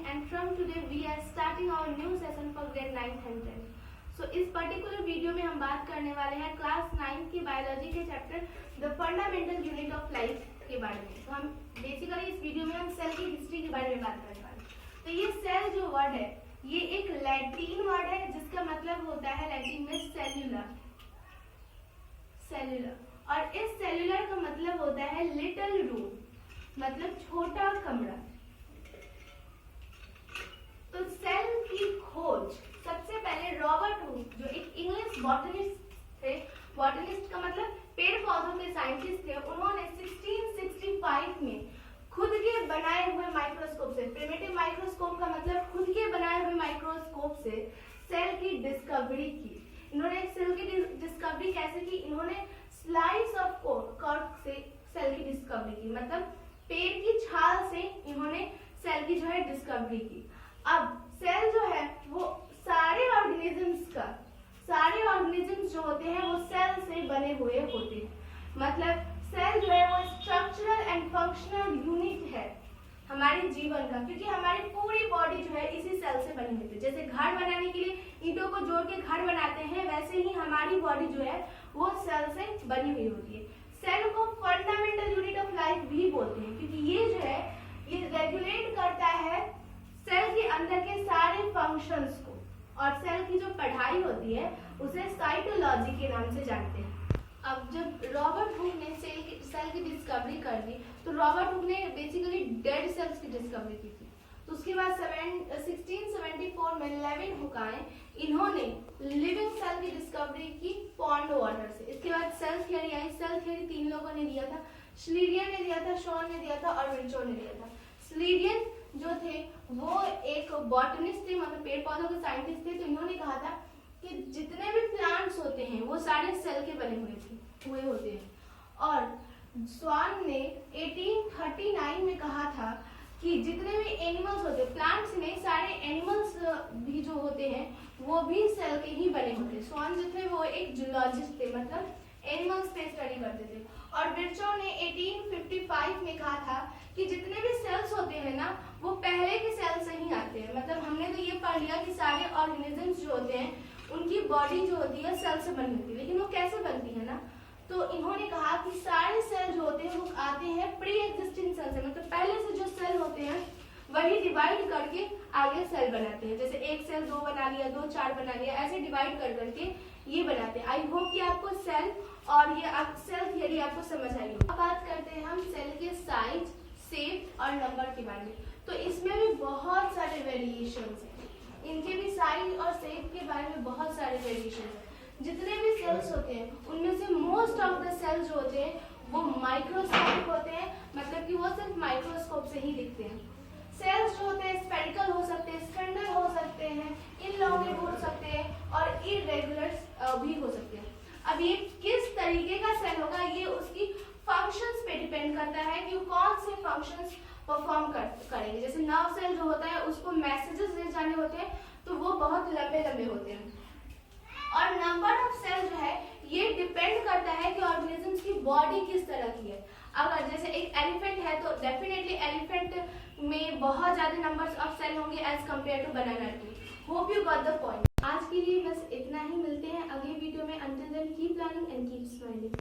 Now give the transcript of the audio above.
and from today we are starting our new session for grade 9th and 10th. So इस particular video में हम बात करने वाले हैं क्लास 9 की बायोलॉजी के chapter the fundamental unit of life के बारे में। तो हम बेसिकली इस वीडियो में हम सेल की हिस्ट्री के बारे में बात करने वाले हैं। तो ये सेल जो वर्ड है ये एक लैटिन वर्ड है जिसका मतलब होता है लैटिन में सेल्यूलर। और इस सेल्यूलर का मतलब होता है लिटिल रूम, मतलब छोटा कमरा। तो सेल की खोज सबसे पहले रॉबर्ट हुक जो एक इंग्लिश बॉटनिस्ट थे, बॉटनिस्ट का मतलब पेड़ पौधों के साइंटिस्ट थे, उन्होंने 1665 में खुद के बनाए हुए माइक्रोस्कोप से, प्रिमिटिव माइक्रोस्कोप का मतलब खुद के बनाए हुए माइक्रोस्कोप से सेल की डिस्कवरी की। इन्होंने सेल की डिस्कवरी कैसे की? इन्होंने स्लाइस ऑफ कॉर्क से सेल की डिस्कवरी की, मतलब पेड़ की छाल से इन्होंने सेल की जो है डिस्कवरी की। अब सेल जो है वो सारे ऑर्गेनिजम्स जो होते हैं वो सेल से बने हुए होते हैं। मतलब सेल जो है वो स्ट्रक्चरल एंड फंक्शनल यूनिट है हमारे जीवन का, क्योंकि हमारी पूरी बॉडी जो है इसी सेल से बनी हुई है। जैसे घर बनाने के लिए ईंटों को जोड़ के घर बनाते हैं, वैसे ही हमारी बॉडी जो है वो सेल से बनी हुई होती है। सेल को फंडामेंटल यूनिट ऑफ लाइफ भी बोलते हैं, क्योंकि ये जो है ये रेगुलेट करता है सेल के अंदर के सारे फंक्शंस को। और सेल की जो पढ़ाई होती है उसे साइटोलॉजी के नाम से जानते हैं। अब जब रॉबर्ट हुक ने सेल की डिस्कवरी कर दी, तो रॉबर्ट हुक ने बेसिकली डेड सेल्स की डिस्कवरी की थी। तो उसके बाद 1674 में लेविन हुक आए, इन्होंने लिविंग सेल की डिस्कवरी की पॉन्ड वाटर से। इसके बाद सेल थियरी आई। सेल थियरी 3 लोगों ने दिया था, श्लीरियन ने दिया था, शॉन ने दिया था और विर्चो ने दिया था। श्लीरियन जो थे वो एक बॉटनिस्ट थे, मतलब पेड़ पौधों के साइंटिस्ट थे। तो इन्होंने कहा था कि जितने भी प्लांट्स होते हैं वो सारे सेल के बने हुए होते हैं। और स्वान ने 1839 में कहा था कि जितने भी एनिमल्स होते हैं, प्लांट्स में सारे एनिमल्स भी जो होते हैं वो भी सेल के ही बने होते हैं। स्वान जो थे वो एक जूलॉजिस्ट थे, मतलब एनिमल्स पे स्टडी करते थे। और विर्चो ने 1855 में कहा था कि जितने भी सेल्स होते हैं ना वो पहले के सेल से ही आते हैं। मतलब हमने तो ये पढ़ लिया कि सारे ऑर्गेनिजम्स जो होते हैं उनकी बॉडी जो होती है सेल से बनी होती है, लेकिन वो कैसे बनती है ना, तो इन्होंने कहा कि सारे सेल जो होते हैं वो आते हैं प्री एग्जिस्टिंग सेल से, मतलब पहले से जो सेल होते हैं वही डिवाइड करके आगे सेल बनाते हैं। जैसे एक सेल 2 बना लिया, 2 4 बना लिया, ऐसे डिवाइड कर करके ये बनाते हैं। आई होप कि आपको सेल और ये सेल थियरी आपको समझ आई हो। अब बात करते हैं हम सेल के साइज, शेप और नंबर के बारे में। तो इसमें भी बहुत सारे वेरिएशंस हैं, इनके भी साइज और शेप के बारे में बहुत सारे वेरिएशन हैं। जितने भी सेल्स होते हैं उनमें से मोस्ट ऑफ द सेल्स जो होते हैं वो माइक्रोस्कोपिक होते हैं, मतलब कि वो सिर्फ माइक्रोस्कोप से ही दिखते हैं। सेल्स जो होते हैं स्फेरिकल हो सकते हैं, स्पिंडल हो सकते हैं, इनलॉन्गेट हो सकते हैं और इरेगुलर भी हो सकते हैं। अब ये किस तरीके का सेल होगा ये उसकी फंक्शंस पे डिपेंड करता है कि कौन से फंक्शंस परफॉर्म करेंगे। जैसे नर्व सेल जो होता है उसको मैसेजेस ले जाने होते हैं, तो वो बहुत लंबे लंबे होते हैं। और नंबर ऑफ सेल जो है ये डिपेंड करता है कि ऑर्गेनिजम्स की बॉडी किस तरह की है। अगर जैसे एक एलिफेंट है तो डेफिनेटली एलिफेंट में बहुत ज्यादा नंबर्स ऑफ सेल होंगे as compare to banana tree. Hope you got the point. आज के लिए बस इतना ही, मिलते हैं अगले वीडियो में। Until then keep learning and keep smiling.